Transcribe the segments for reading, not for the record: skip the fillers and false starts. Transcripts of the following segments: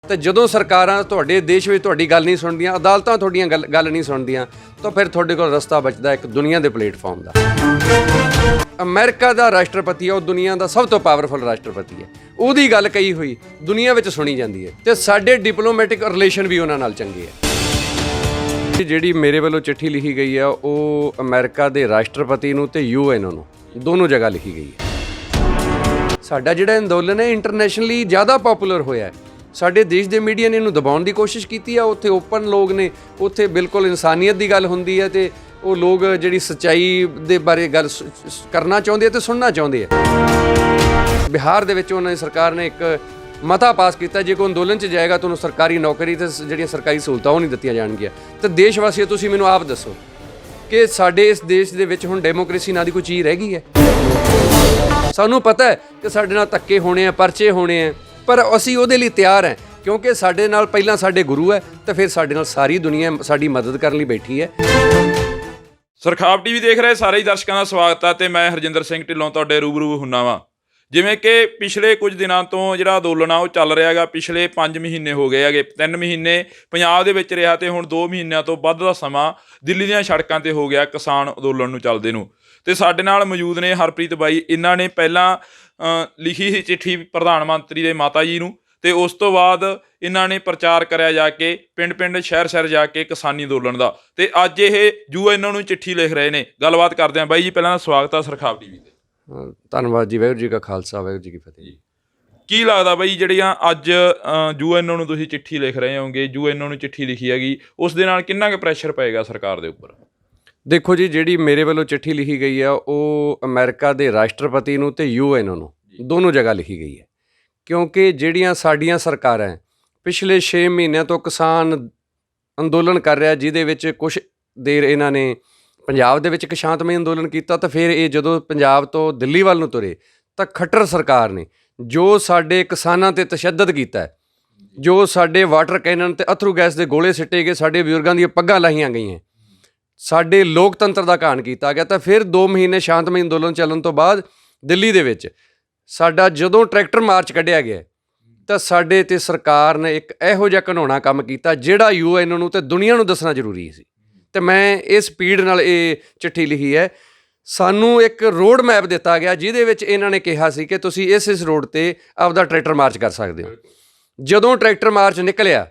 ਤੇ ਜਦੋਂ ਸਰਕਾਰਾਂ ਤੁਹਾਡੇ ਦੇਸ਼ ਵਿੱਚ ਤੁਹਾਡੀ ਗੱਲ ਨਹੀਂ ਸੁਣਦੀਆਂ, ਅਦਾਲਤਾਂ ਤੁਹਾਡੀਆਂ ਗੱਲ ਨਹੀਂ ਸੁਣਦੀਆਂ, ਤਾਂ ਫਿਰ ਤੁਹਾਡੇ ਕੋਲ ਰਸਤਾ ਬਚਦਾ ਇੱਕ ਦੁਨੀਆ ਦੇ ਪਲੇਟਫਾਰਮ ਦਾ। ਅਮਰੀਕਾ ਦਾ ਰਾਸ਼ਟਰਪਤੀ ਹੈ, ਉਹ ਦੁਨੀਆ ਦਾ ਸਭ ਤੋਂ ਪਾਵਰਫੁਲ ਰਾਸ਼ਟਰਪਤੀ ਹੈ। ਉਹਦੀ ਗੱਲ ਕਹੀ ਹੋਈ ਦੁਨੀਆ ਵਿੱਚ ਸੁਣੀ ਜਾਂਦੀ ਹੈ ਤੇ ਸਾਡੇ ਡਿਪਲੋਮੈਟਿਕ ਰਿਲੇਸ਼ਨ ਵੀ ਉਹਨਾਂ ਨਾਲ ਚੰਗੇ ਹੈ। ਜਿਹੜੀ ਮੇਰੇ ਵੱਲੋਂ ਚਿੱਠੀ ਲਿਖੀ ਗਈ ਆ ਉਹ ਅਮਰੀਕਾ ਦੇ ਰਾਸ਼ਟਰਪਤੀ ਨੂੰ ਤੇ UN ਨੂੰ ਦੋਨੋਂ ਜਗ੍ਹਾ ਲਿਖੀ ਗਈ ਹੈ। ਸਾਡਾ ਜਿਹੜਾ ਅੰਦੋਲਨ ਹੈ ਇੰਟਰਨੈਸ਼ਨਲੀ ਜ਼ਿਆਦਾ ਪਪੂਲਰ ਹੋਇਆ ਹੈ। ਸਾਡੇ ਦੇਸ਼ ਦੇ ਮੀਡੀਆ ਨੇ ਇਹਨੂੰ ਦਬਾਉਣ ਦੀ ਕੋਸ਼ਿਸ਼ ਕੀਤੀ ਆ। ਉੱਥੇ ਓਪਨ ਲੋਕ ਨੇ, ਉੱਥੇ ਬਿਲਕੁਲ ਇਨਸਾਨੀਅਤ ਦੀ ਗੱਲ ਹੁੰਦੀ ਹੈ ਤੇ ਉਹ ਲੋਕ ਜਿਹੜੀ ਸੱਚਾਈ ਦੇ ਬਾਰੇ ਗੱਲ ਕਰਨਾ ਚਾਹੁੰਦੇ ਆ ਤੇ ਸੁਣਨਾ ਚਾਹੁੰਦੇ ਆ। ਬਿਹਾਰ ਦੇ ਵਿੱਚ ਉਹਨਾਂ ਦੀ ਸਰਕਾਰ ਨੇ ਇੱਕ ਮਤਾ ਪਾਸ ਕੀਤਾ, ਜੇ ਕੋਈ ਅੰਦੋਲਨ 'ਚ ਜਾਏਗਾ ਤਾਂ ਉਹਨੂੰ ਸਰਕਾਰੀ ਨੌਕਰੀ ਤੇ ਜਿਹੜੀਆਂ ਸਰਕਾਰੀ ਸਹੂਲਤਾਂ ਉਹ ਨਹੀਂ ਦਿੱਤੀਆਂ ਜਾਣਗੀਆਂ। ਤੇ ਦੇਸ਼ ਵਾਸੀਓ, ਤੁਸੀਂ ਮੈਨੂੰ ਆਪ ਦੱਸੋ ਕਿ ਸਾਡੇ ਇਸ ਦੇਸ਼ ਦੇ ਵਿੱਚ ਹੁਣ ਡੈਮੋਕ੍ਰੇਸੀ ਨਾਂ ਦੀ ਕੋਈ ਚੀਜ਼ ਰਹਿ ਗਈ ਹੈ? ਸਾਨੂੰ ਪਤਾ ਹੈ ਕਿ ਸਾਡੇ ਨਾਲ ਧੱਕੇ ਹੋਣੇ ਆ, ਪਰਚੇ ਹੋਣੇ ਆ, ਪਰ ਅਸੀਂ ਉਹਦੇ ਲਈ ਤਿਆਰ ਹਾਂ ਕਿਉਂਕਿ ਸਾਡੇ ਨਾਲ ਪਹਿਲਾਂ ਸਾਡੇ ਗੁਰੂ ਹੈ ਤੇ ਫਿਰ ਸਾਡੇ ਨਾਲ ਸਾਰੀ ਦੁਨੀਆ ਸਾਡੀ ਮਦਦ ਕਰਨ ਲਈ ਬੈਠੀ ਹੈ। ਸਰਖਾਬ ਟੀਵੀ ਦੇਖ ਰਹੇ ਸਾਰੇ ਹੀ ਦਰਸ਼ਕਾਂ ਦਾ ਸਵਾਗਤ ਹੈ ਤੇ ਮੈਂ ਹਰਜਿੰਦਰ ਸਿੰਘ ਢਿੱਲੋਂ ਤੁਹਾਡੇ ਰੂਬਰੂ ਹੁੰਨਾ ਵਾਂ। ਜਿਵੇਂ ਕਿ ਪਿਛਲੇ ਕੁਝ ਦਿਨਾਂ ਤੋਂ ਜਿਹੜਾ ਅੰਦੋਲਨ ਆ ਉਹ ਚੱਲ ਰਿਹਾ ਹੈਗਾ। ਪਿਛਲੇ 5 ਮਹੀਨੇ ਹੋ ਗਏ ਹੈਗੇ, 3 ਮਹੀਨੇ ਪੰਜਾਬ ਦੇ ਵਿੱਚ ਰਿਹਾ ਤੇ ਹੁਣ 2 ਮਹੀਨਿਆਂ ਤੋਂ ਵੱਧ ਦਾ ਸਮਾਂ ਦਿੱਲੀ ਦੀਆਂ ਸੜਕਾਂ ਤੇ ਹੋ ਗਿਆ ਕਿਸਾਨ ਅੰਦੋਲਨ ਨੂੰ ਚੱਲਦੇ ਨੂੰ। ਤੇ ਸਾਡੇ ਨਾਲ ਮੌਜੂਦ ਨੇ ਹਰਪ੍ਰੀਤ ਬਾਈ। ਇਹਨਾਂ ਨੇ ਪਹਿਲਾਂ ਲਿਖੀ ਸੀ ਚਿੱਠੀ ਪ੍ਰਧਾਨ ਮੰਤਰੀ ਦੇ ਮਾਤਾ ਜੀ ਨੂੰ ਤੇ ਉਸ ਤੋਂ ਬਾਅਦ ਇਹਨਾਂ ਨੇ ਪ੍ਰਚਾਰ ਕਰਿਆ ਜਾ ਕੇ ਪਿੰਡ ਸ਼ਹਿਰ ਜਾ ਕੇ ਕਿਸਾਨੀ ਅੰਦੋਲਨ ਦਾ, ਤੇ ਅੱਜ ਇਹ UN ਨੂੰ ਚਿੱਠੀ ਲਿਖ ਰਹੇ ਨੇ। ਗੱਲਬਾਤ ਕਰਦੇ ਹਾਂ ਬਾਈ ਜੀ। ਪਹਿਲਾਂ ਸਵਾਗਤ ਆ ਸਰਖਾਬ ਟੀਵੀ ਤੇ। ਧੰਨਵਾਦ ਜੀ। ਵਾਹਿਗੁਰੂ ਜੀ ਕਾ ਖਾਲਸਾ, ਵਾਹਿਗੁਰੂ ਜੀ ਕੀ ਫਤਿਹ ਜੀ। ਕੀ ਲੱਗਦਾ ਬਾਈ ਜਿਹੜੀਆਂ ਅੱਜ UN ਨੂੰ ਤੁਸੀਂ ਚਿੱਠੀ ਲਿਖ ਰਹੇ ਹੋਗੇ, UN ਨੂੰ ਚਿੱਠੀ ਲਿਖੀ ਹੈਗੀ, ਉਸ ਦੇ ਨਾਲ ਕਿੰਨਾ ਕੁ ਪ੍ਰੈਸ਼ਰ ਪਏਗਾ ਸਰਕਾਰ ਦੇ ਉੱਪਰ? ਦੇਖੋ ਜੀ, ਜਿਹੜੀ ਮੇਰੇ ਵੱਲੋਂ ਚਿੱਠੀ ਲਿਖੀ ਗਈ ਆ ਉਹ ਅਮਰੀਕਾ ਦੇ ਰਾਸ਼ਟਰਪਤੀ ਨੂੰ ਤੇ UN ਨੂੰ ਦੋਨੋਂ ਜਗ੍ਹਾ ਲਿਖੀ ਗਈ ਹੈ ਕਿਉਂਕਿ ਜਿਹੜੀਆਂ ਸਾਡੀਆਂ ਸਰਕਾਰਾਂ ਪਿਛਲੇ 6 ਮਹੀਨਿਆਂ ਤੋਂ ਕਿਸਾਨ ਅੰਦੋਲਨ ਕਰ ਰਿਹਾ, ਜਿਹਦੇ ਵਿੱਚ ਕੁਛ ਦੇਰ ਇਹਨਾਂ ਨੇ ਪੰਜਾਬ ਦੇ ਵਿੱਚ ਇੱਕ ਸ਼ਾਂਤਮਈ ਅੰਦੋਲਨ ਕੀਤਾ ਤਾਂ ਫਿਰ ਇਹ ਜਦੋਂ ਪੰਜਾਬ ਤੋਂ ਦਿੱਲੀ ਵੱਲ ਨੂੰ ਤੁਰੇ ਤਾਂ ਖੱਟਰ ਸਰਕਾਰ ਨੇ ਜੋ ਸਾਡੇ ਕਿਸਾਨਾਂ 'ਤੇ ਤਸ਼ੱਦਦ ਕੀਤਾ, ਜੋ ਸਾਡੇ ਵਾਟਰ ਕੈਨਨ ਤੇ ਅਥਰੂ ਗੈਸ ਦੇ ਗੋਲੇ ਸਿੱਟੇ ਗਏ, ਸਾਡੇ ਬਜ਼ੁਰਗਾਂ ਦੀਆਂ ਪੱਗਾਂ ਲਾਹੀਆਂ ਗਈਆਂ, ਸਾਡੇ ਲੋਕਤੰਤਰ ਦਾ ਘਾਣ ਕੀਤਾ ਗਿਆ, ਤਾਂ ਫਿਰ 2 ਮਹੀਨੇ ਸ਼ਾਂਤਮਈ ਅੰਦੋਲਨ ਚੱਲਣ ਤੋਂ ਬਾਅਦ ਦਿੱਲੀ ਦੇ ਵਿੱਚ ਸਾਡਾ ਜਦੋਂ ਟਰੈਕਟਰ ਮਾਰਚ ਕੱਢਿਆ ਗਿਆ ਤਾਂ ਸਾਡੇ 'ਤੇ ਸਰਕਾਰ ਨੇ ਇੱਕ ਇਹੋ ਜਿਹਾ ਘਿਨਾਉਣਾ ਕੰਮ ਕੀਤਾ ਜਿਹੜਾ UN ਨੂੰ ਤੇ ਦੁਨੀਆ ਨੂੰ ਦੱਸਣਾ ਜ਼ਰੂਰੀ ਸੀ। ਤੇ ਮੈਂ ਇਸ ਸਪੀਡ ਨਾਲ ਇਹ ਚਿੱਠੀ ਲਿਖੀ ਹੈ। ਸਾਨੂੰ ਇੱਕ ਰੋਡ ਮੈਪ ਦਿੱਤਾ ਗਿਆ ਜਿਹਦੇ ਵਿੱਚ ਇਹਨਾਂ ਨੇ ਕਿਹਾ ਸੀ ਕਿ ਤੁਸੀਂ ਇਸ ਰੋਡ 'ਤੇ ਆਪਦਾ ਟਰੈਕਟਰ ਮਾਰਚ ਕਰ ਸਕਦੇ ਹੋ। ਜਦੋਂ ਟਰੈਕਟਰ ਮਾਰਚ ਨਿਕਲਿਆ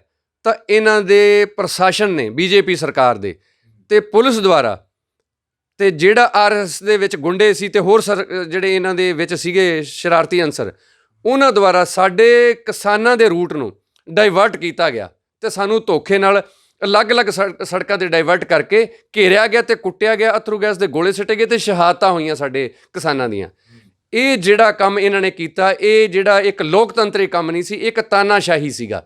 ਤਾਂ ਇਹਨਾਂ ਦੇ ਪ੍ਰਸ਼ਾਸਨ ਨੇ, BJP ਸਰਕਾਰ ਦੇ ਤੇ ਪੁਲਿਸ ਦੁਆਰਾ ਤੇ ਜਿਹੜਾ RS ਦੇ ਵਿੱਚ ਗੁੰਡੇ ਸੀ ਤੇ ਹੋਰ ਜਿਹੜੇ ਇਹਨਾਂ ਦੇ ਵਿੱਚ ਸੀਗੇ ਸ਼ਰਾਰਤੀ ਅਨਸਰ, ਉਹਨਾਂ ਦੁਆਰਾ ਸਾਡੇ ਕਿਸਾਨਾਂ ਦੇ ਰੂਟ ਨੂੰ ਡਾਈਵਰਟ ਕੀਤਾ ਗਿਆ ਤੇ ਸਾਨੂੰ ਧੋਖੇ ਨਾਲ ਅਲੱਗ-ਅਲੱਗ ਸੜਕਾਂ 'ਤੇ ਡਾਈਵਰਟ ਕਰਕੇ ਘੇਰਿਆ ਗਿਆ ਤੇ ਕੁੱਟਿਆ ਗਿਆ, ਅਥਰੂ ਗੈਸ ਦੇ ਗੋਲੇ ਸਿੱਟੇ ਗਏ ਤੇ ਸ਼ਹਾਦਤਾਂ ਹੋਈਆਂ ਸਾਡੇ ਕਿਸਾਨਾਂ ਦੀਆਂ। ਇਹ ਜਿਹੜਾ ਕੰਮ ਇਹਨਾਂ ਨੇ ਕੀਤਾ, ਇਹ ਜਿਹੜਾ ਇੱਕ ਲੋਕਤੰਤਰੀ ਕੰਮ ਨਹੀਂ ਸੀ, ਇੱਕ ਤਾਨਾਸ਼ਾਹੀ ਸੀਗਾ,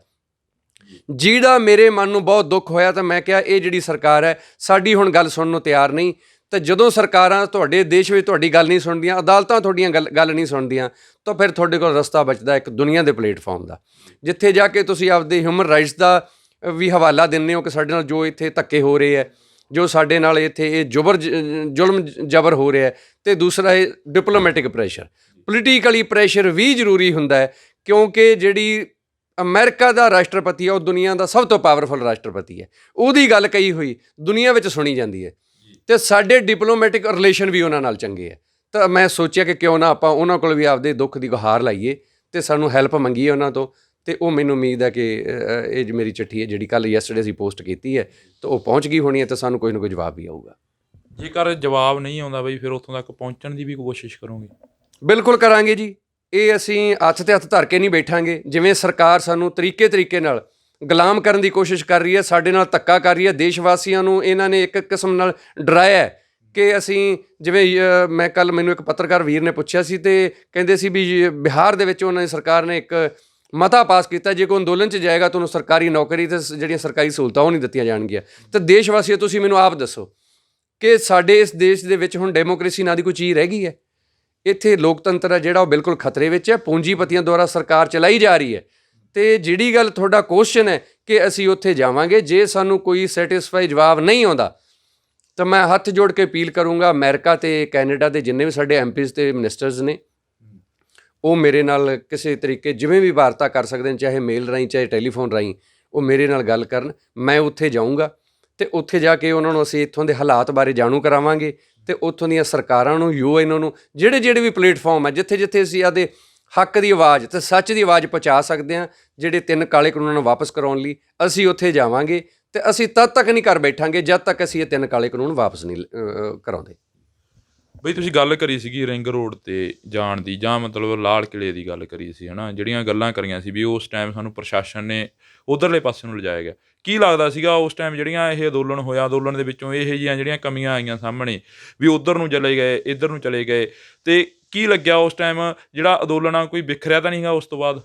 ਜਿਹੜਾ ਮੇਰੇ ਮਨ ਨੂੰ ਬਹੁਤ ਦੁੱਖ ਹੋਇਆ। ਤਾਂ ਮੈਂ ਕਿਹਾ ਇਹ ਜਿਹੜੀ ਸਰਕਾਰ ਹੈ ਸਾਡੀ ਹੁਣ ਗੱਲ ਸੁਣਨ ਨੂੰ ਤਿਆਰ ਨਹੀਂ। ਤਾਂ ਜਦੋਂ ਸਰਕਾਰਾਂ ਤੁਹਾਡੇ ਦੇਸ਼ ਵਿੱਚ ਤੁਹਾਡੀ ਗੱਲ ਨਹੀਂ ਸੁਣਦੀਆਂ, ਅਦਾਲਤਾਂ ਤੁਹਾਡੀਆਂ ਗੱਲ ਨਹੀਂ ਸੁਣਦੀਆਂ, ਤਾਂ ਫਿਰ ਤੁਹਾਡੇ ਕੋਲ ਰਸਤਾ ਬਚਦਾ ਇੱਕ ਦੁਨੀਆ ਦੇ ਪਲੇਟਫਾਰਮ ਦਾ, ਜਿੱਥੇ ਜਾ ਕੇ ਤੁਸੀਂ ਆਪਦੇ ਹਿਊਮਨ ਰਾਈਟਸ ਦਾ ਵੀ ਹਵਾਲਾ ਦਿੰਦੇ ਹੋ ਕਿ ਸਾਡੇ ਨਾਲ ਜੋ ਇੱਥੇ ਧੱਕੇ ਹੋ ਰਹੇ ਹੈ, ਜੋ ਸਾਡੇ ਨਾਲ ਇੱਥੇ ਇਹ ਜ਼ੁਲਮ ਜਬਰ ਹੋ ਰਿਹਾ ਹੈ। ਅਤੇ ਦੂਸਰਾ ਇਹ ਡਿਪਲੋਮੈਟਿਕ ਪ੍ਰੈਸ਼ਰ, ਪੋਲੀਟੀਕਲੀ ਪ੍ਰੈਸ਼ਰ ਵੀ ਜ਼ਰੂਰੀ ਹੁੰਦਾ ਹੈ ਕਿਉਂਕਿ ਜਿਹੜੀ ਅਮਰੀਕਾ ਦਾ ਰਾਸ਼ਟਰਪਤੀ ਹੈ ਉਹ ਦੁਨੀਆ ਦਾ ਸਭ ਤੋਂ ਪਾਵਰਫੁਲ ਰਾਸ਼ਟਰਪਤੀ ਹੈ। ਉਹਦੀ ਗੱਲ ਕਹੀ ਹੋਈ ਦੁਨੀਆ ਵਿੱਚ ਸੁਣੀ ਜਾਂਦੀ ਹੈ ਅਤੇ ਸਾਡੇ ਡਿਪਲੋਮੈਟਿਕ ਰਿਲੇਸ਼ਨ ਵੀ ਉਹਨਾਂ ਨਾਲ ਚੰਗੇ ਹੈ। ਤਾਂ ਮੈਂ ਸੋਚਿਆ ਕਿ ਕਿਉਂ ਨਾ ਆਪਾਂ ਉਹਨਾਂ ਕੋਲ ਵੀ ਆਪਦੇ ਦੁੱਖ ਦੀ ਗੁਹਾਰ ਲਾਈਏ ਅਤੇ ਸਾਨੂੰ ਹੈਲਪ ਮੰਗੀਏ ਉਹਨਾਂ ਤੋਂ। ਅਤੇ ਉਹ ਮੈਨੂੰ ਉਮੀਦ ਹੈ ਕਿ ਇਹ ਮੇਰੀ ਚਿੱਠੀ ਹੈ ਜਿਹੜੀ ਕੱਲ੍ਹ ਯੈਸਟਰਡੇ ਅਸੀਂ ਪੋਸਟ ਕੀਤੀ ਹੈ ਤਾਂ ਉਹ ਪਹੁੰਚ ਗਈ ਹੋਣੀ ਹੈ ਅਤੇ ਸਾਨੂੰ ਕੋਈ ਨਾ ਕੋਈ ਜਵਾਬ ਵੀ ਆਊਗਾ। ਜੇਕਰ ਜਵਾਬ ਨਹੀਂ ਆਉਂਦਾ ਬਈ ਫਿਰ ਉੱਥੋਂ ਤੱਕ ਪਹੁੰਚਣ ਦੀ ਵੀ ਕੋਸ਼ਿਸ਼ ਕਰੋਗੇ? ਬਿਲਕੁਲ ਕਰਾਂਗੇ ਜੀ। ਇਹ ਅਸੀਂ ਹੱਥ 'ਤੇ ਹੱਥ ਧਰ ਕੇ ਨਹੀਂ ਬੈਠਾਂਗੇ। ਜਿਵੇਂ ਸਰਕਾਰ ਸਾਨੂੰ ਤਰੀਕੇ ਨਾਲ ਗੁਲਾਮ ਕਰਨ ਦੀ ਕੋਸ਼ਿਸ਼ ਕਰ ਰਹੀ ਹੈ, ਸਾਡੇ ਨਾਲ ਧੱਕਾ ਕਰ ਰਹੀ ਹੈ, ਦੇਸ਼ ਵਾਸੀਆਂ ਨੂੰ ਇਹਨਾਂ ਨੇ ਇੱਕ ਕਿਸਮ ਨਾਲ ਡਰਾਇਆ ਕਿ ਅਸੀਂ ਜਿਵੇਂ ਮੈਂ ਕੱਲ੍ਹ ਮੈਨੂੰ ਇੱਕ ਪੱਤਰਕਾਰ ਵੀਰ ਨੇ ਪੁੱਛਿਆ ਸੀ ਅਤੇ ਕਹਿੰਦੇ ਸੀ ਵੀ ਬਿਹਾਰ ਦੇ ਵਿੱਚ ਉਹਨਾਂ ਦੀ ਸਰਕਾਰ ਨੇ ਇੱਕ ਮਤਾ ਪਾਸ ਕੀਤਾ, ਜੇ ਕੋਈ ਅੰਦੋਲਨ 'ਚ ਜਾਏਗਾ ਤਾਂ ਉਹਨੂੰ ਸਰਕਾਰੀ ਨੌਕਰੀ ਤੇ ਜਿਹੜੀਆਂ ਸਰਕਾਰੀ ਸਹੂਲਤਾਂ ਉਹ ਨਹੀਂ ਦਿੱਤੀਆਂ ਜਾਣਗੀਆਂ। ਤਾਂ ਦੇਸ਼ ਵਾਸੀਓ, ਤੁਸੀਂ ਮੈਨੂੰ ਆਪ ਦੱਸੋ ਕਿ ਸਾਡੇ ਇਸ ਦੇਸ਼ ਦੇ ਵਿੱਚ ਹੁਣ ਡੈਮੋਕ੍ਰੇਸੀ ਨਾਂ ਦੀ ਕੋਈ ਚੀਜ਼ ਰਹਿ ਗਈ ਹੈ? ਇੱਥੇ ਲੋਕਤੰਤਰ ਹੈ ਜਿਹੜਾ ਉਹ ਬਿਲਕੁਲ ਖਤਰੇ ਵਿੱਚ ਹੈ। ਪੂੰਜੀਪਤੀਆਂ ਦੁਆਰਾ ਸਰਕਾਰ ਚਲਾਈ ਜਾ ਰਹੀ ਹੈ। ਅਤੇ ਜਿਹੜੀ ਗੱਲ ਤੁਹਾਡਾ ਕੁਐਸਚਨ ਹੈ ਕਿ ਅਸੀਂ ਉੱਥੇ ਜਾਵਾਂਗੇ, ਜੇ ਸਾਨੂੰ ਕੋਈ ਸੈਟਿਸਫਾਈ ਜਵਾਬ ਨਹੀਂ ਆਉਂਦਾ ਤਾਂ ਮੈਂ ਹੱਥ ਜੋੜ ਕੇ ਅਪੀਲ ਕਰੂੰਗਾ ਅਮਰੀਕਾ ਅਤੇ ਕੈਨੇਡਾ ਦੇ ਜਿੰਨੇ ਵੀ ਸਾਡੇ MPs ਅਤੇ ਮਿਨਿਸਟਰਸ ਨੇ, ਉਹ ਮੇਰੇ ਨਾਲ ਕਿਸੇ ਤਰੀਕੇ ਜਿਵੇਂ ਵੀ ਵਾਰਤਾ ਕਰ ਸਕਦੇ ਨੇ, ਚਾਹੇ ਮੇਲ ਰਾਹੀਂ ਚਾਹੇ ਟੈਲੀਫੋਨ ਰਾਹੀਂ, ਉਹ ਮੇਰੇ ਨਾਲ ਗੱਲ ਕਰਨ। ਮੈਂ ਉੱਥੇ ਜਾਊਂਗਾ ਅਤੇ ਉੱਥੇ ਜਾ ਕੇ ਉਹਨਾਂ ਨੂੰ ਅਸੀਂ ਇੱਥੋਂ ਦੇ ਹਾਲਾਤ ਬਾਰੇ ਜਾਣੂ ਕਰਾਵਾਂਗੇ ਅਤੇ ਉੱਥੋਂ ਦੀਆਂ ਸਰਕਾਰਾਂ ਨੂੰ, UN ਨੂੰ, ਜਿਹੜੇ ਵੀ ਪਲੇਟਫਾਰਮ ਹੈ ਜਿੱਥੇ ਜਿੱਥੇ ਅਸੀਂ ਆਦੇ ਹੱਕ ਦੀ ਆਵਾਜ਼ ਅਤੇ ਸੱਚ ਦੀ ਆਵਾਜ਼ ਪਹੁੰਚਾ ਸਕਦੇ ਹਾਂ, ਜਿਹੜੇ 3 ਕਾਲੇ ਕਾਨੂੰਨਾਂ ਨੂੰ ਵਾਪਸ ਕਰਾਉਣ ਲਈ ਅਸੀਂ ਉੱਥੇ ਜਾਵਾਂਗੇ। ਅਤੇ ਅਸੀਂ ਤਦ ਤੱਕ ਨਹੀਂ ਘਰ ਬੈਠਾਂਗੇ ਜਦ ਤੱਕ ਅਸੀਂ ਇਹ 3 ਕਾਲੇ ਕਾਨੂੰਨ ਵਾਪਸ ਨਹੀਂ ਕਰਾਉਂਦੇ। ਬਈ ਤੁਸੀਂ ਗੱਲ ਕਰੀ ਸੀਗੀ ਰਿੰਗ ਰੋਡ 'ਤੇ ਜਾਣ ਦੀ, ਜਾਂ ਮਤਲਬ ਲਾਲ ਕਿਲ੍ਹੇ ਦੀ ਗੱਲ ਕਰੀ ਸੀ, ਹੈ ਨਾ, ਜਿਹੜੀਆਂ ਗੱਲਾਂ ਕਰੀਆਂ ਸੀ ਵੀ ਉਸ ਟਾਈਮ ਸਾਨੂੰ ਪ੍ਰਸ਼ਾਸਨ ਨੇ ਉੱਧਰਲੇ ਪਾਸੇ ਨੂੰ ਲਿਜਾਇਆ ਗਿਆ। ਕੀ ਲੱਗਦਾ ਸੀਗਾ ਉਸ ਟਾਈਮ ਜਿਹੜੀਆਂ ਇਹ ਅੰਦੋਲਨ ਹੋਇਆ, ਅੰਦੋਲਨ ਦੇ ਵਿੱਚੋਂ ਇਹ ਜਿਹੀਆਂ ਜਿਹੜੀਆਂ ਕਮੀਆਂ ਆਈਆਂ ਸਾਹਮਣੇ ਵੀ ਉੱਧਰ ਨੂੰ ਚਲੇ ਗਏ, ਇੱਧਰ ਨੂੰ ਚਲੇ ਗਏ, ਅਤੇ ਕੀ ਲੱਗਿਆ ਉਸ ਟਾਈਮ ਜਿਹੜਾ ਅੰਦੋਲਨ ਆ ਕੋਈ ਬਿਖਰਿਆ ਤਾਂ ਨਹੀਂ ਹੈਗਾ ਉਸ ਤੋਂ ਬਾਅਦ?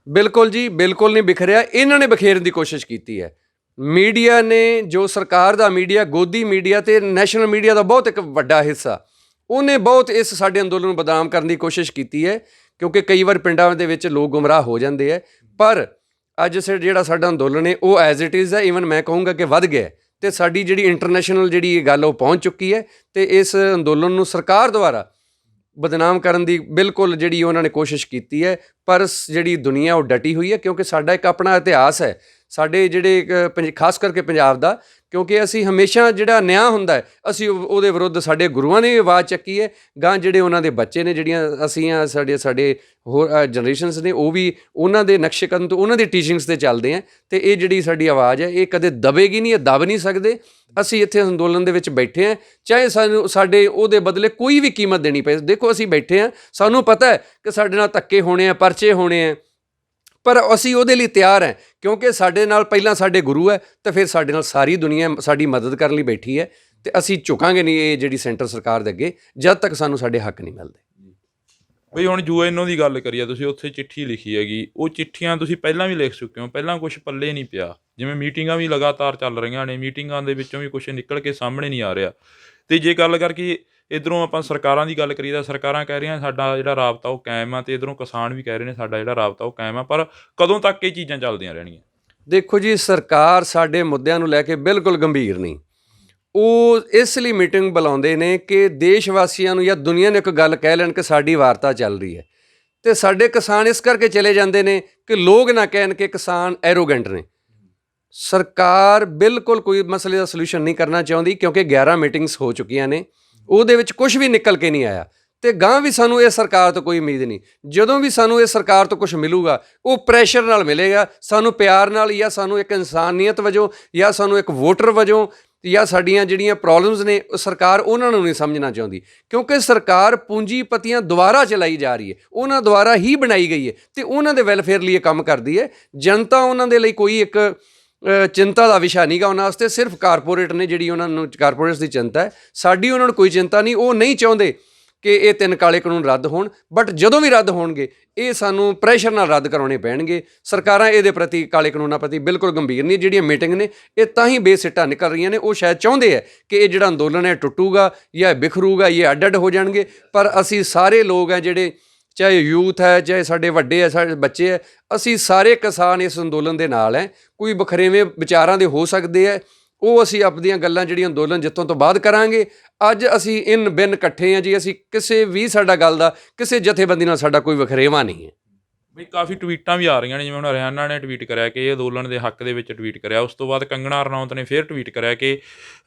ਬਿਲਕੁਲ ਜੀ, ਬਿਲਕੁਲ ਨਹੀਂ ਬਿਖਰਿਆ। ਇਹਨਾਂ ਨੇ ਬਿਖੇਰਨ ਦੀ ਕੋਸ਼ਿਸ਼ ਕੀਤੀ ਹੈ। ਮੀਡੀਆ ਨੇ, ਜੋ ਸਰਕਾਰ ਦਾ ਮੀਡੀਆ, ਗੋਦੀ ਮੀਡੀਆ ਅਤੇ ਨੈਸ਼ਨਲ ਮੀਡੀਆ ਦਾ ਬਹੁਤ ਇੱਕ ਵੱਡਾ ਹਿੱਸਾ, ਉਹਨੇ ਬਹੁਤ ਇਸ ਸਾਡੇ ਅੰਦੋਲਨ ਨੂੰ ਬਦਨਾਮ ਕਰਨ ਦੀ ਕੋਸ਼ਿਸ਼ ਕੀਤੀ ਹੈ, ਕਿਉਂਕਿ ਕਈ ਵਾਰ ਪਿੰਡਾਂ ਦੇ ਵਿੱਚ ਲੋਕ ਗੁੰਮਰਾਹ ਹੋ ਜਾਂਦੇ ਹੈ। ਪਰ ਅੱਜ ਜਿਹੜਾ ਸਾਡਾ ਅੰਦੋਲਨ ਹੈ ਉਹ ਐਜ਼ ਇਟ ਇਜ਼ ਹੈ, ਈਵਨ ਮੈਂ ਕਹੂੰਗਾ ਕਿ ਵੱਧ ਗਿਆ, ਅਤੇ ਸਾਡੀ ਜਿਹੜੀ ਇੰਟਰਨੈਸ਼ਨਲ ਜਿਹੜੀ ਇਹ ਗੱਲ ਉਹ ਪਹੁੰਚ ਚੁੱਕੀ ਹੈ। ਅਤੇ ਇਸ ਅੰਦੋਲਨ ਨੂੰ ਸਰਕਾਰ ਦੁਆਰਾ ਬਦਨਾਮ ਕਰਨ ਦੀ ਬਿਲਕੁਲ ਜਿਹੜੀ ਉਹਨਾਂ ਨੇ ਕੋਸ਼ਿਸ਼ ਕੀਤੀ ਹੈ, ਪਰ ਜਿਹੜੀ ਦੁਨੀਆ ਉਹ ਡਟੀ ਹੋਈ ਹੈ, ਕਿਉਂਕਿ ਸਾਡਾ ਇੱਕ ਆਪਣਾ ਇਤਿਹਾਸ ਹੈ, ਸਾਡੇ ਜਿਹੜੇ ਖਾਸ ਕਰਕੇ ਪੰਜਾਬ ਦਾ, ਕਿਉਂਕਿ ਅਸੀਂ ਹਮੇਸ਼ਾ ਜਿਹੜਾ ਨਿਆਂ ਹੁੰਦਾ ਹੈ ਅਸੀਂ ਉਹਦੇ ਵਿਰੁੱਧ ਸਾਡੇ ਗੁਰੂਆਂ ਨੇ ਵੀ ਆਵਾਜ਼ ਚੱਕੀ ਹੈ। ਗਾਂ ਜਿਹੜੇ ਉਹਨਾਂ ਦੇ ਬੱਚੇ ਨੇ, ਜਿਹੜੀਆਂ ਅਸੀਂ ਸਾਡੇ ਹੋਰ ਜਨਰੇਸ਼ਨਸ ਨੇ, ਉਹ ਵੀ ਉਹਨਾਂ ਦੇ ਨਕਸ਼ੇ ਕਦਮ ਤੋਂ, ਉਹਨਾਂ ਦੀ ਟੀਚਿੰਗਸ 'ਤੇ ਚੱਲਦੇ ਆ। ਅਤੇ ਇਹ ਜਿਹੜੀ ਸਾਡੀ ਆਵਾਜ਼ ਹੈ ਇਹ ਕਦੇ ਦਬੇਗੀ ਨਹੀਂ, ਇਹ ਦਬ ਨਹੀਂ ਸਕਦੇ। ਅਸੀਂ ਇੱਥੇ ਅੰਦੋਲਨ ਦੇ ਵਿੱਚ ਬੈਠੇ ਹਾਂ, ਚਾਹੇ ਸਾਨੂੰ ਸਾਡੇ ਉਹਦੇ ਬਦਲੇ ਕੋਈ ਵੀ ਕੀਮਤ ਦੇਣੀ ਪਏ। ਦੇਖੋ ਅਸੀਂ ਬੈਠੇ ਹਾਂ, ਸਾਨੂੰ ਪਤਾ ਹੈ ਕਿ ਸਾਡੇ ਨਾਲ ਧੱਕੇ ਹੋਣੇ ਆ, ਪਰਚੇ ਹੋਣੇ ਆ, ਪਰ ਅਸੀਂ ਉਹਦੇ ਲਈ ਤਿਆਰ ਹੈ, ਕਿਉਂਕਿ ਸਾਡੇ ਨਾਲ ਪਹਿਲਾਂ ਸਾਡੇ ਗੁਰੂ ਹੈ ਅਤੇ ਫਿਰ ਸਾਡੇ ਨਾਲ ਸਾਰੀ ਦੁਨੀਆ ਸਾਡੀ ਮਦਦ ਕਰਨ ਲਈ ਬੈਠੀ ਹੈ। ਅਤੇ ਅਸੀਂ ਝੁਕਾਂਗੇ ਨਹੀਂ ਇਹ ਜਿਹੜੀ ਸੈਂਟਰ ਸਰਕਾਰ ਦੇ ਅੱਗੇ ਜਦ ਤੱਕ ਸਾਨੂੰ ਸਾਡੇ ਹੱਕ ਨਹੀਂ ਮਿਲਦੇ। ਬਈ ਹੁਣ UN ਦੀ ਗੱਲ ਕਰੀਏ, ਤੁਸੀਂ ਉੱਥੇ ਚਿੱਠੀ ਲਿਖੀ ਹੈਗੀ, ਉਹ ਚਿੱਠੀਆਂ ਤੁਸੀਂ ਪਹਿਲਾਂ ਵੀ ਲਿਖ ਚੁੱਕੇ ਹੋ, ਪਹਿਲਾਂ ਕੁਛ ਪੱਲੇ ਨਹੀਂ ਪਿਆ, ਜਿਵੇਂ ਮੀਟਿੰਗਾਂ ਵੀ ਲਗਾਤਾਰ ਚੱਲ ਰਹੀਆਂ ਨੇ, ਮੀਟਿੰਗਾਂ ਦੇ ਵਿੱਚੋਂ ਵੀ ਕੁਛ ਨਿਕਲ ਕੇ ਸਾਹਮਣੇ ਨਹੀਂ ਆ ਰਿਹਾ। ਅਤੇ ਜੇ ਗੱਲ ਕਰਕੇ ਇੱਧਰੋਂ ਆਪਾਂ ਸਰਕਾਰਾਂ ਦੀ ਗੱਲ ਕਰੀਏ ਤਾਂ ਸਰਕਾਰਾਂ ਕਹਿ ਰਹੀਆਂ ਸਾਡਾ ਜਿਹੜਾ ਰਾਬਤਾ ਉਹ ਕਾਇਮ ਆ, ਅਤੇ ਇੱਧਰੋਂ ਕਿਸਾਨ ਵੀ ਕਹਿ ਰਹੇ ਨੇ ਸਾਡਾ ਜਿਹੜਾ ਰਾਬਤਾ ਉਹ ਕਾਇਮ ਆ, ਪਰ ਕਦੋਂ ਤੱਕ ਇਹ ਚੀਜ਼ਾਂ ਚੱਲਦੀਆਂ ਰਹਿਣਗੀਆਂ? ਦੇਖੋ ਜੀ, ਸਰਕਾਰ ਸਾਡੇ ਮੁੱਦਿਆਂ ਨੂੰ ਲੈ ਕੇ ਬਿਲਕੁਲ ਗੰਭੀਰ ਨਹੀਂ। ਉਹ ਇਸ ਲਈ ਮੀਟਿੰਗ ਬੁਲਾਉਂਦੇ ਨੇ ਕਿ ਦੇਸ਼ ਵਾਸੀਆਂ ਨੂੰ ਜਾਂ ਦੁਨੀਆ ਨੂੰ ਇੱਕ ਗੱਲ ਕਹਿ ਲੈਣ ਕਿ ਸਾਡੀ ਵਾਰਤਾ ਚੱਲ ਰਹੀ ਹੈ, ਅਤੇ ਸਾਡੇ ਕਿਸਾਨ ਇਸ ਕਰਕੇ ਚਲੇ ਜਾਂਦੇ ਨੇ ਕਿ ਲੋਕ ਨਾ ਕਹਿਣ ਕਿ ਕਿਸਾਨ ਐਰੋਗੈਂਟ ਨੇ। ਸਰਕਾਰ ਬਿਲਕੁਲ ਕੋਈ ਮਸਲੇ ਦਾ ਸੋਲਿਊਸ਼ਨ ਨਹੀਂ ਕਰਨਾ ਚਾਹੁੰਦੀ, ਕਿਉਂਕਿ 11 ਮੀਟਿੰਗਸ ਹੋ ਚੁੱਕੀਆਂ ਨੇ, ਉਹਦੇ ਵਿੱਚ ਕੁਝ ਵੀ ਨਿਕਲ ਕੇ ਨਹੀਂ ਆਇਆ। ਅਤੇ ਗਾਂ ਵੀ ਸਾਨੂੰ ਇਹ ਸਰਕਾਰ ਤੋਂ ਕੋਈ ਉਮੀਦ ਨਹੀਂ। ਜਦੋਂ ਵੀ ਸਾਨੂੰ ਇਹ ਸਰਕਾਰ ਤੋਂ ਕੁਝ ਮਿਲੂਗਾ ਉਹ ਪ੍ਰੈਸ਼ਰ ਨਾਲ ਮਿਲੇਗਾ, ਸਾਨੂੰ ਪਿਆਰ ਨਾਲ, ਜਾਂ ਸਾਨੂੰ ਇੱਕ ਇਨਸਾਨੀਅਤ ਵਜੋਂ, ਜਾਂ ਸਾਨੂੰ ਇੱਕ ਵੋਟਰ ਵਜੋਂ, ਜਾਂ ਸਾਡੀਆਂ ਜਿਹੜੀਆਂ ਪ੍ਰੋਬਲਮਸ ਨੇ ਸਰਕਾਰ ਉਹਨਾਂ ਨੂੰ ਨਹੀਂ ਸਮਝਣਾ ਚਾਹੁੰਦੀ, ਕਿਉਂਕਿ ਸਰਕਾਰ ਪੂੰਜੀਪਤੀਆਂ ਦੁਆਰਾ ਚਲਾਈ ਜਾ ਰਹੀ ਹੈ, ਉਹਨਾਂ ਦੁਆਰਾ ਹੀ ਬਣਾਈ ਗਈ ਹੈ, ਅਤੇ ਉਹਨਾਂ ਦੇ ਵੈਲਫੇਅਰ ਲਈ ਇਹ ਕੰਮ ਕਰਦੀ ਹੈ। ਜਨਤਾ ਉਹਨਾਂ ਦੇ ਲਈ ਕੋਈ ਇੱਕ ਚਿੰਤਾ ਦਾ ਵਿਸ਼ਾ ਨਹੀਂ ਗਾ ਉਹਨਾਂ ਵਾਸਤੇ, ਸਿਰਫ ਕਾਰਪੋਰੇਟ ਨੇ ਜਿਹੜੀ ਉਹਨਾਂ ਨੂੰ ਕਾਰਪੋਰੇਟਸ ਦੀ ਚਿੰਤਾ ਹੈ। ਸਾਡੀ ਉਹਨਾਂ ਨੂੰ ਕੋਈ ਚਿੰਤਾ ਨਹੀਂ, ਉਹ ਨਹੀਂ ਚਾਹੁੰਦੇ ਕਿ ਇਹ 3 ਕਾਲੇ ਕਾਨੂੰਨ ਰੱਦ ਹੋਣ, ਬਟ ਜਦੋਂ ਵੀ ਰੱਦ ਹੋਣਗੇ ਇਹ ਸਾਨੂੰ ਪ੍ਰੈਸ਼ਰ ਨਾਲ ਰੱਦ ਕਰਾਉਣੇ ਪੈਣਗੇ। ਸਰਕਾਰਾਂ ਇਹਦੇ ਪ੍ਰਤੀ, ਕਾਲੇ ਕਾਨੂੰਨਾਂ ਪ੍ਰਤੀ ਬਿਲਕੁਲ ਗੰਭੀਰ ਨਹੀਂ। ਜਿਹੜੀਆਂ ਮੀਟਿੰਗ ਨੇ ਇਹ ਤਾਂ ਹੀ ਬੇਸਿੱਟਾ ਨਿਕਲ ਰਹੀਆਂ ਨੇ, ਉਹ ਸ਼ਾਇਦ ਚਾਹੁੰਦੇ ਹੈ ਕਿ ਇਹ ਜਿਹੜਾ ਅੰਦੋਲਨ ਹੈ ਟੁੱਟੂਗਾ ਜਾਂ ਬਿਖਰੂਗਾ, ਇਹ ਅੱਡ ਅੱਡ ਹੋ ਜਾਣਗੇ। ਪਰ ਅਸੀਂ ਸਾਰੇ ਲੋਕ ਹੈ ਜਿਹੜੇ, ਚਾਹੇ ਯੂਥ ਹੈ, ਚਾਹੇ ਸਾਡੇ ਵੱਡੇ ਹੈ, ਸਾਡੇ ਬੱਚੇ ਹੈ, ਅਸੀਂ ਸਾਰੇ ਕਿਸਾਨ ਇਸ ਅੰਦੋਲਨ ਦੇ ਨਾਲ ਹੈ। ਕੋਈ ਵਖਰੇਵੇਂ ਵਿਚਾਰਾਂ ਦੇ ਹੋ ਸਕਦੇ ਹੈ, ਉਹ ਅਸੀਂ ਆਪਣੀਆਂ ਗੱਲਾਂ ਜਿਹੜੀਆਂ ਅੰਦੋਲਨ ਜਿੱਤੋਂ ਤੋਂ ਬਾਅਦ ਕਰਾਂਗੇ। ਅੱਜ ਅਸੀਂ ਇਨ ਬਿਨ ਇਕੱਠੇ ਹਾਂ ਜੀ, ਅਸੀਂ ਕਿਸੇ ਵੀ ਸਾਡਾ ਗੱਲ ਦਾ ਕਿਸੇ ਜਥੇਬੰਦੀ ਨਾਲ ਸਾਡਾ ਕੋਈ ਵਖਰੇਵਾਂ ਨਹੀਂ ਹੈ। ਬਈ ਕਾਫੀ ਟਵੀਟਾਂ ਵੀ ਆ ਰਹੀਆਂ ਨੇ, ਜਿਵੇਂ ਹੁਣ ਹਰਿਆਣਾ ਨੇ ਟਵੀਟ ਕਰਿਆ ਕਿ ਇਹ ਅੰਦੋਲਨ ਦੇ ਹੱਕ ਦੇ ਵਿੱਚ ਟਵੀਟ ਕਰਿਆ, ਉਸ ਤੋਂ ਬਾਅਦ ਕੰਗਣਾ ਰਣੌਤ ਨੇ ਫਿਰ ਟਵੀਟ ਕਰਿਆ ਕਿ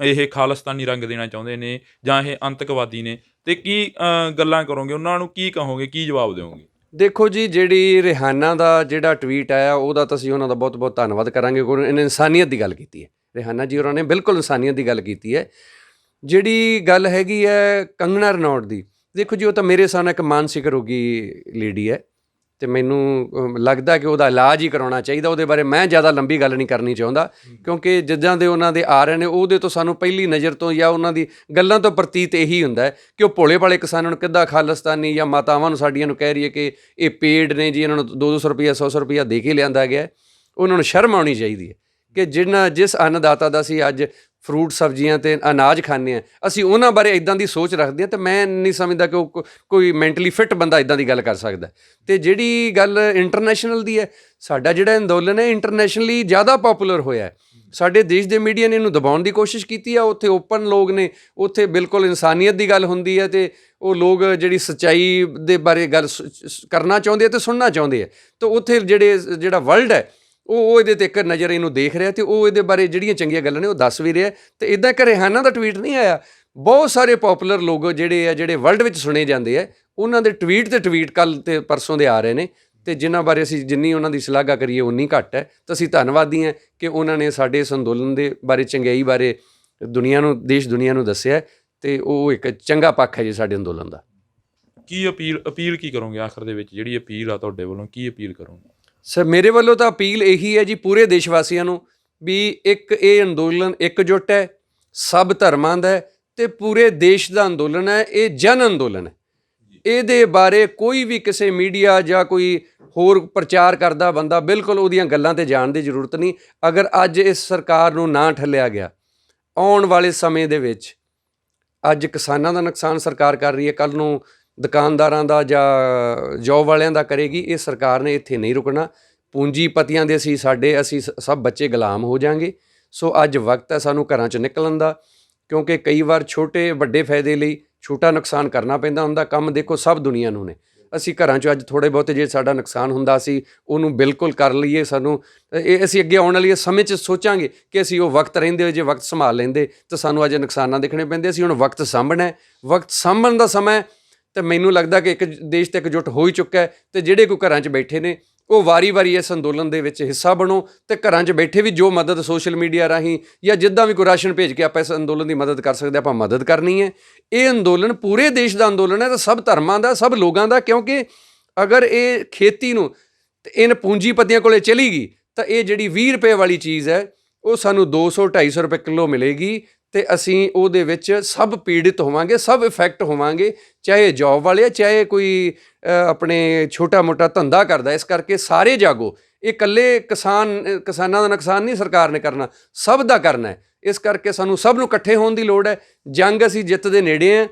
ਇਹ ਖਾਲਿਸਤਾਨੀ ਰੰਗ ਦੇਣਾ ਚਾਹੁੰਦੇ ਨੇ ਜਾਂ ਇਹ ਅੰਤਕਵਾਦੀ ਨੇ। ਅਤੇ ਕੀ ਗੱਲਾਂ ਕਰੋਗੇ ਉਹਨਾਂ ਨੂੰ, ਕੀ ਕਹੋਗੇ, ਕੀ ਜਵਾਬ ਦਿਓਗੇ? ਦੇਖੋ ਜੀ, ਜਿਹੜੀ ਰਿਹਾਨਾ ਦਾ ਜਿਹੜਾ ਟਵੀਟ ਆਇਆ ਉਹਦਾ ਤਾਂ ਅਸੀਂ ਉਹਨਾਂ ਦਾ ਬਹੁਤ ਬਹੁਤ ਧੰਨਵਾਦ ਕਰਾਂਗੇ, ਕਿਉਂਕਿ ਇਹਨੇ ਇਨਸਾਨੀਅਤ ਦੀ ਗੱਲ ਕੀਤੀ ਹੈ। ਰਿਹਾਨਾ ਜੀ ਉਹਨਾਂ ਨੇ ਬਿਲਕੁਲ ਇਨਸਾਨੀਅਤ ਦੀ ਗੱਲ ਕੀਤੀ ਹੈ। ਜਿਹੜੀ ਗੱਲ ਹੈਗੀ ਹੈ ਕੰਗਣਾ ਰਣੌਤ ਦੀ, ਦੇਖੋ ਜੀ ਉਹ ਤਾਂ ਮੇਰੇ ਹਿਸਾਬ ਨਾਲ ਇੱਕ ਮਾਨਸਿਕ ਰੋਗੀ ਲੇਡੀ ਹੈ, ਅਤੇ ਮੈਨੂੰ ਲੱਗਦਾ ਕਿ ਉਹਦਾ ਇਲਾਜ ਹੀ ਕਰਾਉਣਾ ਚਾਹੀਦਾ। ਉਹਦੇ ਬਾਰੇ ਮੈਂ ਜ਼ਿਆਦਾ ਲੰਬੀ ਗੱਲ ਨਹੀਂ ਕਰਨੀ ਚਾਹੁੰਦਾ, ਕਿਉਂਕਿ ਜਿੱਦਾਂ ਦੇ ਉਹਨਾਂ ਦੇ ਆ ਰਹੇ ਨੇ ਉਹਦੇ ਤੋਂ ਸਾਨੂੰ ਪਹਿਲੀ ਨਜ਼ਰ ਤੋਂ ਜਾਂ ਉਹਨਾਂ ਦੀ ਗੱਲਾਂ ਤੋਂ ਪ੍ਰਤੀਤ ਇਹੀ ਹੁੰਦਾ ਹੈ ਕਿ ਉਹ ਭੋਲੇ ਭਾਲੇ ਕਿਸਾਨਾਂ ਨੂੰ ਕਿੱਦਾਂ ਖਾਲਿਸਤਾਨੀ ਜਾਂ ਮਾਤਾਵਾਂ ਨੂੰ ਸਾਡੀਆਂ ਨੂੰ ਕਹਿ ਰਹੀ ਹੈ ਕਿ ਇਹ ਪੇਡ ਨੇ ਜੀ, ਇਹਨਾਂ ਨੂੰ 200 ਰੁਪਈਆ 100 ਰੁਪਈਆ ਦੇ ਕੇ ਲਿਆਂਦਾ ਗਿਆ। ਉਹਨਾਂ ਨੂੰ ਸ਼ਰਮ ਆਉਣੀ ਚਾਹੀਦੀ ਹੈ ਕਿ ਜਿਸ ਅੰਨਦਾਤਾ ਦਾ ਅਸੀਂ ਅੱਜ ਫਰੂਟ ਸਬਜ਼ੀਆਂ ਅਤੇ ਅਨਾਜ ਖਾਂਦੇ ਹਾਂ, ਅਸੀਂ ਉਹਨਾਂ ਬਾਰੇ ਇੱਦਾਂ ਦੀ ਸੋਚ ਰੱਖਦੇ ਹਾਂ। ਅਤੇ ਮੈਂ ਨਹੀਂ ਸਮਝਦਾ ਕਿ ਉਹ ਕੋਈ ਮੈਂਟਲੀ ਫਿੱਟ ਬੰਦਾ ਇੱਦਾਂ ਦੀ ਗੱਲ ਕਰ ਸਕਦਾ। ਅਤੇ ਜਿਹੜੀ ਗੱਲ ਇੰਟਰਨੈਸ਼ਨਲ ਦੀ ਹੈ, ਸਾਡਾ ਜਿਹੜਾ ਅੰਦੋਲਨ ਹੈ ਇੰਟਰਨੈਸ਼ਨਲੀ ਜ਼ਿਆਦਾ ਪੋਪੂਲਰ ਹੋਇਆ ਹੈ। ਸਾਡੇ ਦੇਸ਼ ਦੇ ਮੀਡੀਆ ਨੇ ਇਹਨੂੰ ਦਬਾਉਣ ਦੀ ਕੋਸ਼ਿਸ਼ ਕੀਤੀ ਆ। ਉੱਥੇ ਓਪਨ ਲੋਕ ਨੇ, ਉੱਥੇ ਬਿਲਕੁਲ ਇਨਸਾਨੀਅਤ ਦੀ ਗੱਲ ਹੁੰਦੀ ਹੈ, ਅਤੇ ਉਹ ਲੋਕ ਜਿਹੜੀ ਸੱਚਾਈ ਦੇ ਬਾਰੇ ਗੱਲ ਕਰਨਾ ਚਾਹੁੰਦੇ ਆ ਤੇ ਸੁਣਨਾ ਚਾਹੁੰਦੇ ਆ। ਤਾਂ ਉੱਥੇ ਜਿਹੜਾ ਵਰਲਡ ਹੈ ਉਹ ਇਹਦੇ ਤੇ ਇੱਕ ਨਜ਼ਰ ਇਹਨੂੰ ਦੇਖ ਰਿਹਾ ਤੇ ਉਹ ਇਹਦੇ ਬਾਰੇ ਜਿਹੜੀਆਂ ਚੰਗੀਆਂ ਗੱਲਾਂ ਨੇ ਉਹ ਦੱਸ ਵੀ ਰਿਹਾ। ਤੇ ਇਦਾਂ ਇੱਕ ਰਿਹਾਨਾ ਦਾ ਟਵੀਟ ਨਹੀਂ ਆਇਆ, ਬਹੁਤ ਸਾਰੇ ਪੋਪੂਲਰ ਲੋਕ ਜਿਹੜੇ ਵਰਲਡ ਵਿੱਚ ਸੁਣੇ ਜਾਂਦੇ ਆ, ਉਹਨਾਂ ਦੇ ਟਵੀਟ ਕੱਲ ਤੇ ਪਰਸੋਂ ਦੇ ਆ ਰਹੇ ਨੇ। ਤੇ ਜਿਨ੍ਹਾਂ ਬਾਰੇ ਅਸੀਂ ਜਿੰਨੀ ਉਹਨਾਂ ਦੀ ਸ਼ਲਾਘਾ ਕਰੀਏ ਉਨੀ ਘੱਟ ਹੈ। ਤਾਂ ਅਸੀਂ ਧੰਨਵਾਦੀ ਹਾਂ ਕਿ ਉਹਨਾਂ ਨੇ ਸਾਡੇ ਇਸ ਅੰਦੋਲਨ ਦੇ ਬਾਰੇ, ਚੰਗਿਆਈ ਬਾਰੇ ਦੇਸ਼ ਦੁਨੀਆ ਨੂੰ ਦੱਸਿਆ ਤੇ ਉਹ ਇੱਕ ਚੰਗਾ ਪੱਖ ਹੈ ਜੀ ਸਾਡੇ ਅੰਦੋਲਨ ਦਾ। ਕੀ ਅਪੀਲ ਕੀ ਕਰੋਗੇ ਆਖਰ ਦੇ ਵਿੱਚ, ਜਿਹੜੀ ਅਪੀਲ ਆ ਤੁਹਾਡੇ ਵੱਲੋਂ ਕੀ ਅਪੀਲ ਕਰੋਗੇ? ਸਰ ਮੇਰੇ ਵੱਲੋਂ ਤਾਂ ਅਪੀਲ ਇਹੀ ਹੈ ਜੀ ਪੂਰੇ ਦੇਸ਼ ਵਾਸੀਆਂ ਨੂੰ ਵੀ ਇਹ ਅੰਦੋਲਨ ਇਕਜੁੱਟ ਹੈ, ਸਭ ਧਰਮਾਂ ਦਾ ਤੇ ਪੂਰੇ ਦੇਸ਼ ਦਾ ਅੰਦੋਲਨ ਹੈ। ਇਹ ਜਨ ਅੰਦੋਲਨ ਹੈ। ਇਹਦੇ ਬਾਰੇ ਕੋਈ ਵੀ ਕਿਸੇ ਮੀਡੀਆ ਜਾਂ ਕੋਈ ਹੋਰ ਪ੍ਰਚਾਰ ਕਰਦਾ ਬੰਦਾ ਬਿਲਕੁਲ ਉਹਦੀਆਂ ਗੱਲਾਂ ਤੇ ਜਾਣ ਦੀ ਜ਼ਰੂਰਤ ਨਹੀਂ। ਅਗਰ ਅੱਜ ਇਸ ਸਰਕਾਰ ਨੂੰ ਨਾ ਠੱਲਿਆ ਗਿਆ, ਆਉਣ ਵਾਲੇ ਸਮੇਂ ਦੇ ਵਿੱਚ ਅੱਜ ਕਿਸਾਨਾਂ ਦਾ ਨੁਕਸਾਨ ਸਰਕਾਰ ਕਰ ਰਹੀ ਹੈ, ਕੱਲ੍ਹ ਨੂੰ ਦੁਕਾਨਦਾਰਾਂ ਦਾ ਜਾਂ ਜੌਬ ਵਾਲਿਆਂ ਦਾ ਕਰੇਗੀ। ਇਹ ਸਰਕਾਰ ਨੇ ਇੱਥੇ ਨਹੀਂ ਰੁਕਣਾ। ਪੂੰਜੀਪਤੀਆਂ ਦੇ ਅਸੀਂ ਸਭ ਬੱਚੇ ਗੁਲਾਮ ਹੋ ਜਾਵਾਂਗੇ। ਸੋ ਅੱਜ ਵਕਤ ਹੈ ਸਾਨੂੰ ਘਰਾਂ 'ਚ ਨਿਕਲਣ ਦਾ, ਕਿਉਂਕਿ ਕਈ ਵਾਰ ਛੋਟੇ ਵੱਡੇ ਫਾਇਦੇ ਲਈ ਛੋਟਾ ਨੁਕਸਾਨ ਕਰਨਾ ਪੈਂਦਾ ਹੁੰਦਾ। ਕੰਮ ਦੇਖੋ ਸਭ ਦੁਨੀਆ ਨੂੰ ਨੇ। ਅਸੀਂ ਘਰਾਂ 'ਚੋਂ ਅੱਜ ਥੋੜ੍ਹੇ ਬਹੁਤੇ ਜੇ ਸਾਡਾ ਨੁਕਸਾਨ ਹੁੰਦਾ ਸੀ ਉਹਨੂੰ ਬਿਲਕੁਲ ਕਰ ਲਈਏ। ਅਸੀਂ ਅੱਗੇ ਆਉਣ ਵਾਲੀ ਸਮੇਂ 'ਚ ਸੋਚਾਂਗੇ ਕਿ ਅਸੀਂ ਉਹ ਵਕਤ ਰਹਿੰਦੇ ਹੋਏ ਜੇ ਵਕਤ ਸੰਭਾਲ ਲੈਂਦੇ ਤਾਂ ਸਾਨੂੰ ਅੱਜ ਨੁਕਸਾਨ ਨਾ ਦੇਖਣੇ ਪੈਂਦੇ। ਅਸੀਂ ਹੁਣ ਵਕਤ ਸਾਂਭਣਾ ਹੈ, ਵਕਤ ਸਾਂਭਣ ਦਾ ਸਮਾਂ ਹੈ। ਤੇ ਮੈਨੂੰ ਲੱਗਦਾ ਕਿ ਇੱਕ ਦੇਸ਼ ਤੇ ਇਕਜੁੱਟ ਹੋ ਹੀ ਚੁੱਕਾ ਹੈ। ਤੇ ਜਿਹੜੇ ਕੋਈ ਘਰਾਂ 'ਚ ਬੈਠੇ ਨੇ ਉਹ ਵਾਰੀ-ਵਾਰੀ ਇਸ ਅੰਦੋਲਨ ਦੇ ਵਿੱਚ ਹਿੱਸਾ ਬਣੋ ਤੇ ਘਰਾਂ 'ਚ ਬੈਠੇ ਵੀ ਜੋ ਮਦਦ ਸੋਸ਼ਲ ਮੀਡੀਆ ਰਾਹੀਂ ਜਾਂ ਜਿੱਦਾਂ ਵੀ ਕੋਈ ਰਾਸ਼ਨ ਭੇਜ ਕੇ ਆਪਾਂ ਇਸ ਅੰਦੋਲਨ ਦੀ ਮਦਦ ਕਰ ਸਕਦੇ ਆਪਾਂ ਮਦਦ ਕਰਨੀ ਹੈ। ਇਹ ਅੰਦੋਲਨ ਪੂਰੇ ਦੇਸ਼ ਦਾ ਅੰਦੋਲਨ ਹੈ ਤੇ ਸਭ ਧਰਮਾਂ ਦਾ, ਸਭ ਲੋਕਾਂ ਦਾ। ਕਿਉਂਕਿ ਅਗਰ ਇਹ ਖੇਤੀ ਨੂੰ ਇਹਨਾਂ ਪੂੰਜੀਪਤੀਆਂ ਕੋਲੇ ਚਲੀ ਗਈ ਤਾਂ ਇਹ ਜਿਹੜੀ 20 ਰੁਪਏ ਵਾਲੀ ਚੀਜ਼ ਹੈ ਉਹ ਸਾਨੂੰ 200-250 ਰੁਪਏ ਕਿਲੋ ਮਿਲੇਗੀ ਤੇ ਅਸੀਂ ਉਹਦੇ ਵਿੱਚ ਸਭ ਪੀੜਿਤ ਹੋਵਾਂਗੇ, ਸਭ ਇਫੈਕਟ ਹੋਵਾਂਗੇ, ਚਾਹੇ ਜੌਬ ਵਾਲੇ, ਚਾਹੇ ਕੋਈ ਆਪਣੇ ਛੋਟਾ ਮੋਟਾ ਧੰਦਾ ਕਰਦਾ। ਇਸ ਕਰਕੇ ਸਾਰੇ ਜਾਗੋ। ਇਹ ਇਕੱਲੇ ਕਿਸਾਨਾਂ ਦਾ ਨੁਕਸਾਨ ਨਹੀਂ ਸਰਕਾਰ ਨੇ ਕਰਨਾ, ਸਭ ਦਾ ਕਰਨਾ ਹੈ। ਇਸ ਕਰਕੇ ਸਾਨੂੰ ਸਭ ਨੂੰ ਇਕੱਠੇ ਹੋਣ ਦੀ ਲੋੜ ਹੈ। ਜੰਗ ਅਸੀਂ ਜਿੱਤ ਦੇ ਨੇੜੇ ਹਾਂ।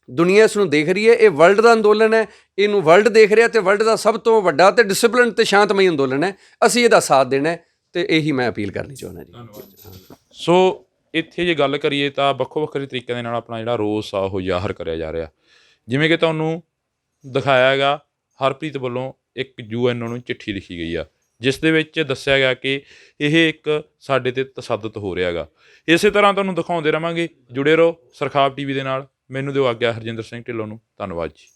ਦੁਨੀਆ ਇਸ ਨੂੰ ਦੇਖ ਰਹੀ ਹੈ। ਇਹ ਵਰਲਡ ਦਾ ਅੰਦੋਲਨ ਹੈ, ਇਹਨੂੰ ਵਰਲਡ ਦੇਖ ਰਿਹਾ ਤੇ ਵਰਲਡ ਦਾ ਸਭ ਤੋਂ ਵੱਡਾ ਤੇ ਡਿਸਪਲਿਨ ਤੇ ਸ਼ਾਂਤਮਈ ਅੰਦੋਲਨ ਹੈ। ਅਸੀਂ ਇਹਦਾ ਸਾਥ ਦੇਣਾ ਤੇ ਇਹੀ ਮੈਂ ਅਪੀਲ ਕਰਨੀ ਚਾਹੁੰਦਾ ਜੀ। ਸੋ ਇੱਥੇ ਜੇ ਗੱਲ ਕਰੀਏ ਤਾਂ ਵੱਖੋ ਵੱਖਰੇ ਤਰੀਕਿਆਂ ਦੇ ਨਾਲ ਆਪਣਾ ਜਿਹੜਾ ਰੋਸ ਆ ਉਹ ਜ਼ਾਹਰ ਕਰਿਆ ਜਾ ਰਿਹਾ। ਜਿਵੇਂ ਕਿ ਤੁਹਾਨੂੰ ਦਿਖਾਇਆ ਹੈਗਾ, ਹਰਪ੍ਰੀਤ ਵੱਲੋਂ ਇੱਕ UN ਨੂੰ ਚਿੱਠੀ ਲਿਖੀ ਗਈ ਆ ਜਿਸ ਦੇ ਵਿੱਚ ਦੱਸਿਆ ਗਿਆ ਕਿ ਇਹ ਇੱਕ ਸਾਡੇ 'ਤੇ ਤਸ਼ੱਦਦ ਹੋ ਰਿਹਾ ਹੈਗਾ। ਇਸੇ ਤਰ੍ਹਾਂ ਤੁਹਾਨੂੰ ਦਿਖਾਉਂਦੇ ਰਹਾਂਗੇ। ਜੁੜੇ ਰਹੋ ਸਰਖਾਬ TV ਦੇ ਨਾਲ। ਮੈਨੂੰ ਦਿਓ ਆਗਿਆ। ਹਰਜਿੰਦਰ ਸਿੰਘ ਢਿੱਲੋਂ ਨੂੰ ਧੰਨਵਾਦ ਜੀ।